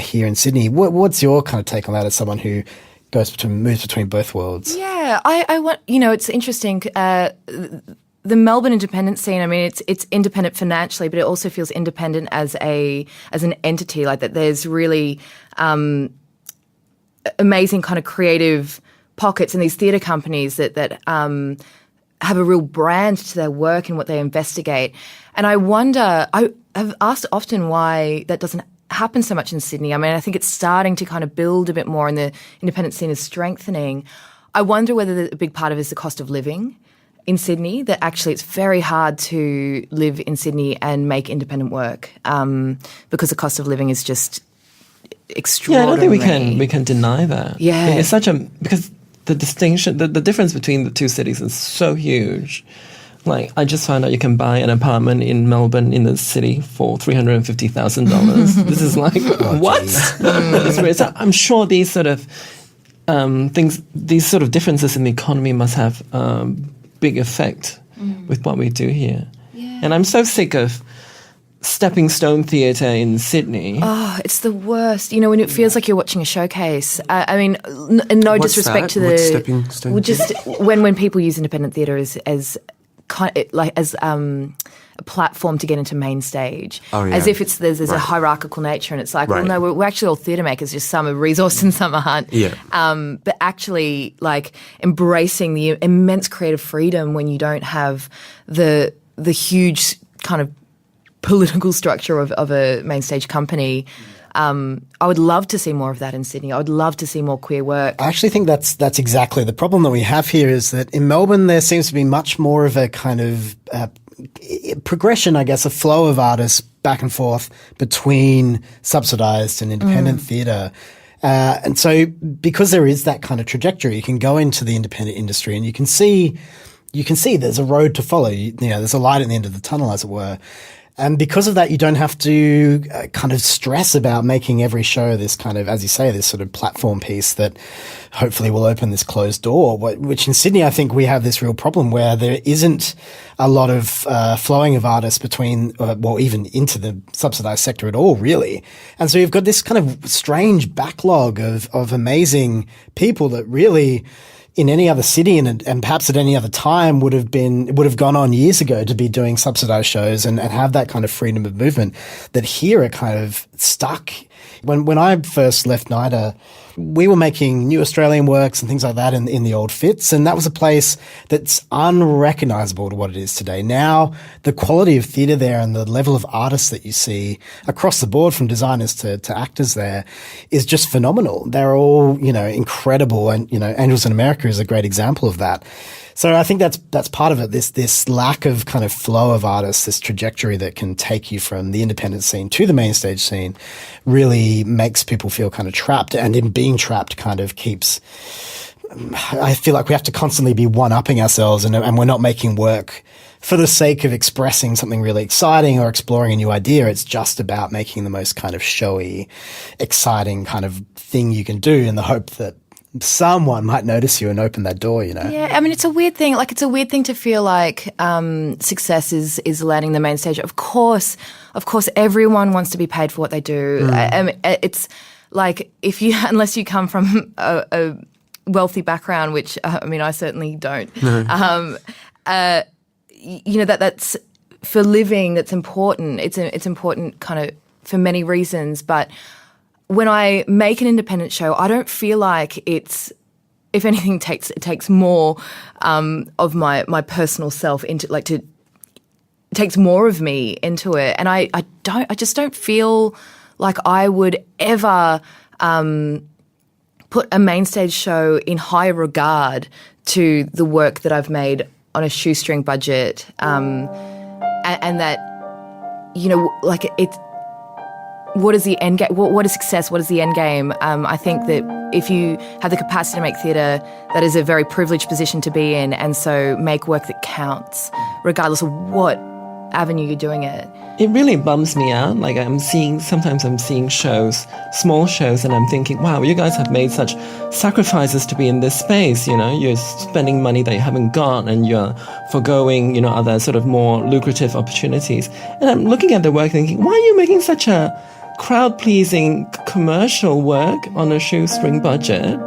here in Sydney. What's your kind of take on that as someone who moves between both worlds? Yeah, I want, it's interesting. The Melbourne independent scene, I mean, it's independent financially, but it also feels independent as an entity, like that there's really amazing kind of creative pockets in these theatre companies that have a real brand to their work and what they investigate. And I wonder, I have asked often why that doesn't happen so much in Sydney. I mean, I think it's starting to kind of build a bit more and the independent scene is strengthening. I wonder whether a big part of it is the cost of living in Sydney, that actually it's very hard to live in Sydney and make independent work because the cost of living is just extraordinary. Yeah, I don't think we can deny that. Yeah. It's because the distinction, the difference between the two cities is so huge. Like, I just found out you can buy an apartment in Melbourne in the city for $350,000. This is like, what? It's weird. So I'm sure these sort of things, these sort of differences in the economy must have big effect with what we do here. Yeah. And I'm so sick of stepping stone theatre in Sydney. Oh, it's the worst. When it feels like you're watching a showcase. I mean, no What's disrespect that? to the... What's stepping stone well, just when people use independent theatre as a platform to get into main stage, as if there's a hierarchical nature, and it's like, well, no, we're actually all theatre makers. Just some are resourced and some aren't. Yeah. But actually, like, embracing the immense creative freedom when you don't have the huge kind of political structure of a main stage company. I would love to see more of that in Sydney. I would love to see more queer work. I actually think that's exactly the problem that we have here, is that in Melbourne there seems to be much more of a kind of progression, I guess, a flow of artists back and forth between subsidised and independent theatre. And so because there is that kind of trajectory, you can go into the independent industry and you can see there's a road to follow. There's a light at the end of the tunnel, as it were. And because of that, you don't have to kind of stress about making every show this kind of, as you say, this sort of platform piece that hopefully will open this closed door, which in Sydney, I think we have this real problem where there isn't a lot of flowing of artists between, even into the subsidised sector at all, really. And so you've got this kind of strange backlog of amazing people that really, in any other city and perhaps at any other time would have gone on years ago to be doing subsidized shows and have that kind of freedom of movement, that here are kind of stuck. When I first left NIDA, we were making New Australian works and things like that in the old Fitz, and that was a place that's unrecognisable to what it is today. Now, the quality of theatre there and the level of artists that you see across the board, from designers to actors there, is just phenomenal. They're all, incredible, and, Angels in America is a great example of that. So I think that's part of it, this lack of kind of flow of artists, this trajectory that can take you from the independent scene to the main stage scene, really makes people feel kind of trapped, and in being trapped kind of keeps, I feel like we have to constantly be one-upping ourselves, and we're not making work for the sake of expressing something really exciting or exploring a new idea. It's just about making the most kind of showy, exciting kind of thing you can do in the hope that someone might notice you and open that door, Yeah, I mean, it's a weird thing. Like, it's a weird thing to feel like success is landing the main stage. Of course, everyone wants to be paid for what they do. I mean, it's like, unless you come from a wealthy background, which I certainly don't. That's for living. That's important. It's important, kind of, for many reasons, but when I make an independent show, I don't feel like it's, if anything, it takes more of my personal self into, like, it takes more of me into it, and I just don't feel like I would ever put a main stage show in higher regard to the work that I've made on a shoestring budget, and that, like, it's. What is the end game? What is success? What is the end game? I think that if you have the capacity to make theatre, that is a very privileged position to be in, and so make work that counts, regardless of what avenue you're doing it. It really bums me out. Like sometimes I'm seeing shows, small shows, and I'm thinking, wow, you guys have made such sacrifices to be in this space, you know, you're spending money that you haven't got and you're foregoing, you know, other sort of more lucrative opportunities. And I'm looking at the work thinking, why are you making such a crowd-pleasing commercial work on a shoestring budget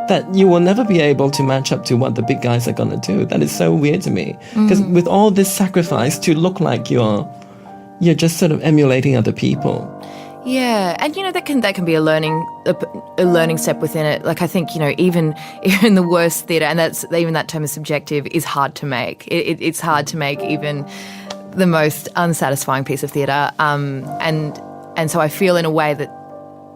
that you will never be able to match up to what the big guys are going to do? That is so weird to me. Because with all this sacrifice to look like you're just sort of emulating other people. Yeah, and you know that can be a learning step within it. Like I think, you know, even the worst theatre, and even that term is subjective, is hard to make. It's hard to make even the most unsatisfying piece of theatre. And so I feel in a way that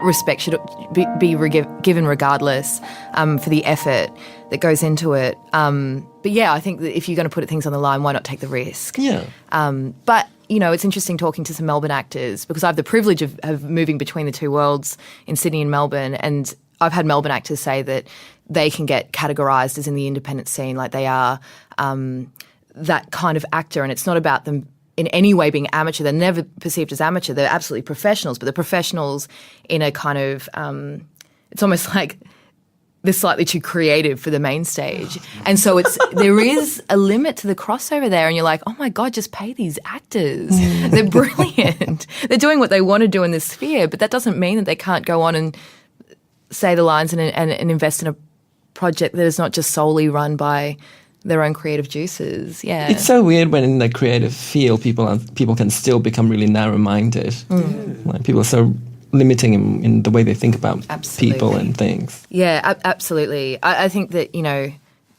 respect should be given regardless for the effort that goes into it. But yeah, I think that if you're going to put things on the line, why not take the risk? Yeah. But, you know, it's interesting talking to some Melbourne actors because I have the privilege of moving between the two worlds in Sydney and Melbourne, and I've had Melbourne actors say that they can get categorised as in the independent scene, like they are that kind of actor, and it's not about them in any way being amateur. They're never perceived as amateur. They're absolutely professionals, but they're professionals in a kind of it's almost like they're slightly too creative for the main stage. And so there is a limit to the crossover there, and you're like, oh my God, just pay these actors. They're brilliant. They're doing what they want to do in this sphere, but that doesn't mean that they can't go on and say the lines and invest in a project that is not just solely run by their own creative juices. Yeah, it's so weird when in the creative field people can still become really narrow-minded. Like people are so limiting in the way they think about people and things. Yeah, absolutely. I think that, you know,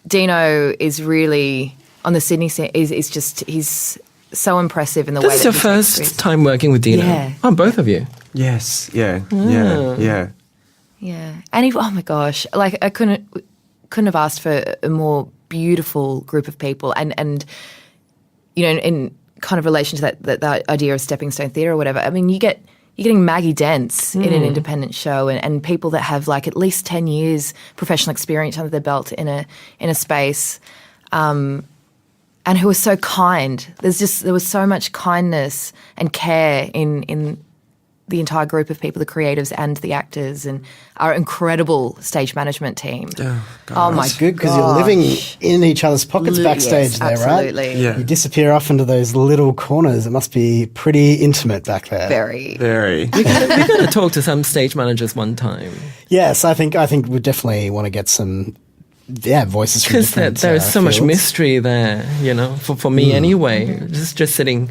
Dino is really on the Sydney scene. He's so impressive in the way that this is your first time working with Dino. Yeah. Oh, both of you. Yes. Yeah. Yeah. And oh my gosh, like I couldn't have asked for a more beautiful group of people, and you know, in kind of relation to that idea of stepping stone theatre or whatever. I mean, you're getting Maggie Dents in an independent show, and people that have like at least 10 years professional experience under their belt in a space, and who are so kind. There was so much kindness and care in the entire group of people, the creatives and the actors, and our incredible stage management team. Oh my That's good, because you're living in each other's pockets backstage there, absolutely. right? Yeah. You disappear off into those little corners. It must be pretty intimate back there. Very. We're going to talk to some stage managers one time. Yes, I think we definitely want to get some voices from Because different there is so much fields. mystery there, you know, for me anyway. Just sitting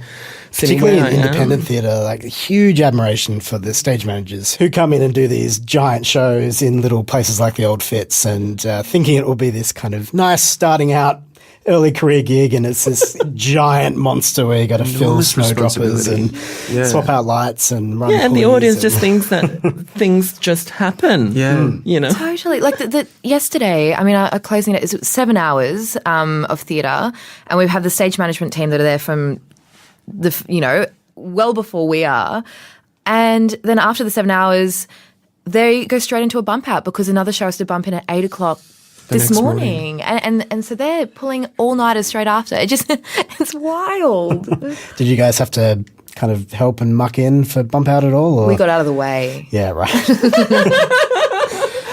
Particularly where in I am. independent theatre, like huge admiration for the stage managers who come in and do these giant shows in little places like the Old Fitz, and thinking it will be this kind of nice starting out early career gig, and it's this giant monster where you got to fill Enormous snowdroppers and responsibility. swap out lights and run Yeah, and the pulleys audience and- just thinks that things just happen. Yeah. You know? Totally. Like yesterday, I mean, our closing it is 7 hours of theatre, and we have the stage management team that are there from well before we are. And then after the 7 hours, they go straight into a bump out because another show has to bump in at 8 o'clock this next morning. And so they're pulling all-nighters straight after. It's wild. Did you guys have to kind of help and muck in for bump out at all? Or? We got out of the way. Yeah, right.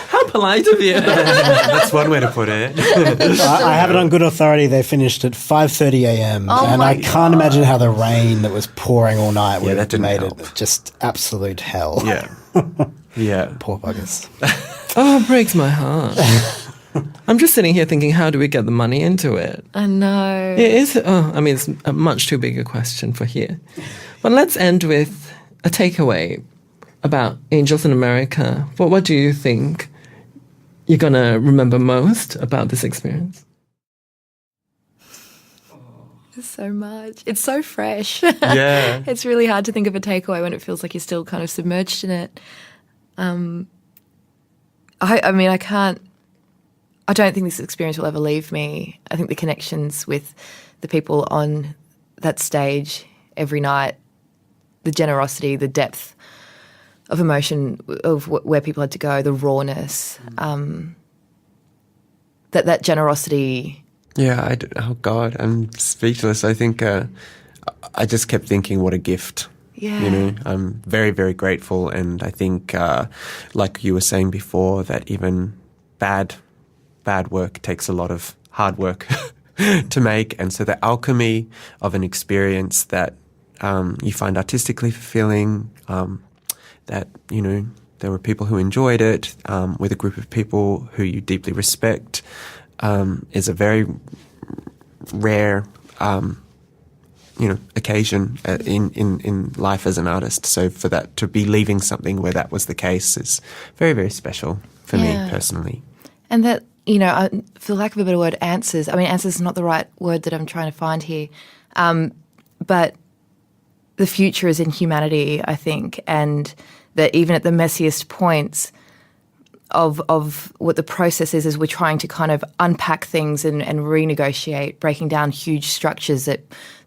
How polite of you. That's one way to put it. I have it on good authority. They finished at 5:30 a.m. and I can't imagine how the rain that was pouring all night would that have didn't made help. it just absolute hell. Yeah. Yeah. Poor buggers. Oh, it breaks my heart. I'm just sitting here thinking, how do we get the money into it? I know. It is, it's a much too big a question for here. But let's end with a takeaway about Angels in America. What do you think you're going to remember most about this experience? So much. It's so fresh. Yeah. It's really hard to think of a takeaway when it feels like you're still kind of submerged in it. I don't think this experience will ever leave me. I think the connections with the people on that stage every night, the generosity, the depth of emotion of where people had to go, the rawness, that generosity. Yeah, oh God, I'm speechless. I think I just kept thinking, what a gift. Yeah. You know, I'm very, very grateful. And I think, like you were saying before, that even bad work takes a lot of hard work to make. And so the alchemy of an experience that you find artistically fulfilling, that, you know, there were people who enjoyed it, with a group of people who you deeply respect, is a very rare, you know, occasion in life as an artist. So for that to be leaving something where that was the case is very, very special for me personally. And that, you know, for lack of a better word, answers. I mean, answers is not the right word that I'm trying to find here, but the future is in humanity, I think, and that even at the messiest points of what the process is, as we're trying to kind of unpack things and renegotiate, breaking down huge structures that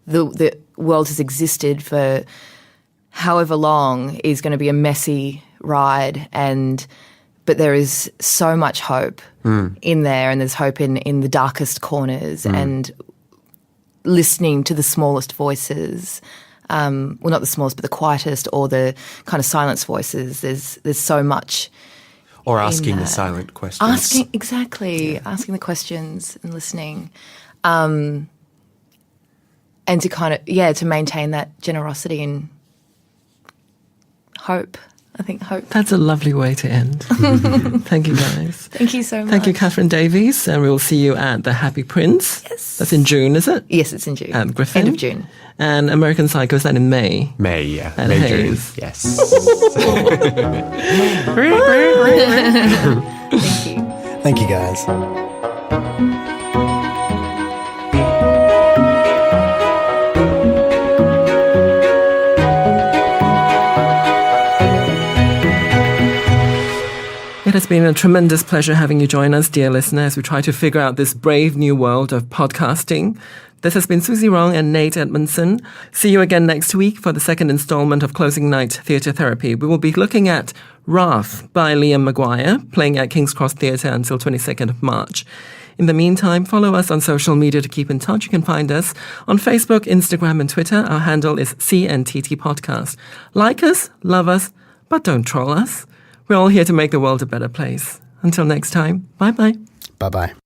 the world has existed for however long is going to be a messy ride, but there is so much hope in there, and there's hope in the darkest corners, and listening to the smallest voices. Well, not the smallest, but the quietest or the kind of silenced voices. There's so much. Or asking the silent questions. Asking the questions and listening. And to kind of, to maintain that generosity and hope. I think hope. That's a lovely way to end. Thank you, guys. Thank you so much. Thank you, Catherine Davies, and we will see you at The Happy Prince. Yes. That's in June, is it? Yes, it's in June. At Griffin. End of June. And American Psycho, is that in May? May, yeah. At May, Hayes. June. Yes. Thank you. Thank you, guys. It has been a tremendous pleasure having you join us, dear listener, as we try to figure out this brave new world of podcasting. This has been Susie Wrong and Nate Edmondson. See you again next week for the second installment of Closing Night Theatre Therapy. We will be looking at Wrath by Liam Maguire, playing at King's Cross Theatre until 22nd of March. In the meantime, follow us on social media to keep in touch. You can find us on Facebook, Instagram, and Twitter. Our handle is CNTT Podcast. Like us, love us, but don't troll us. We're all here to make the world a better place. Until next time, bye-bye. Bye-bye.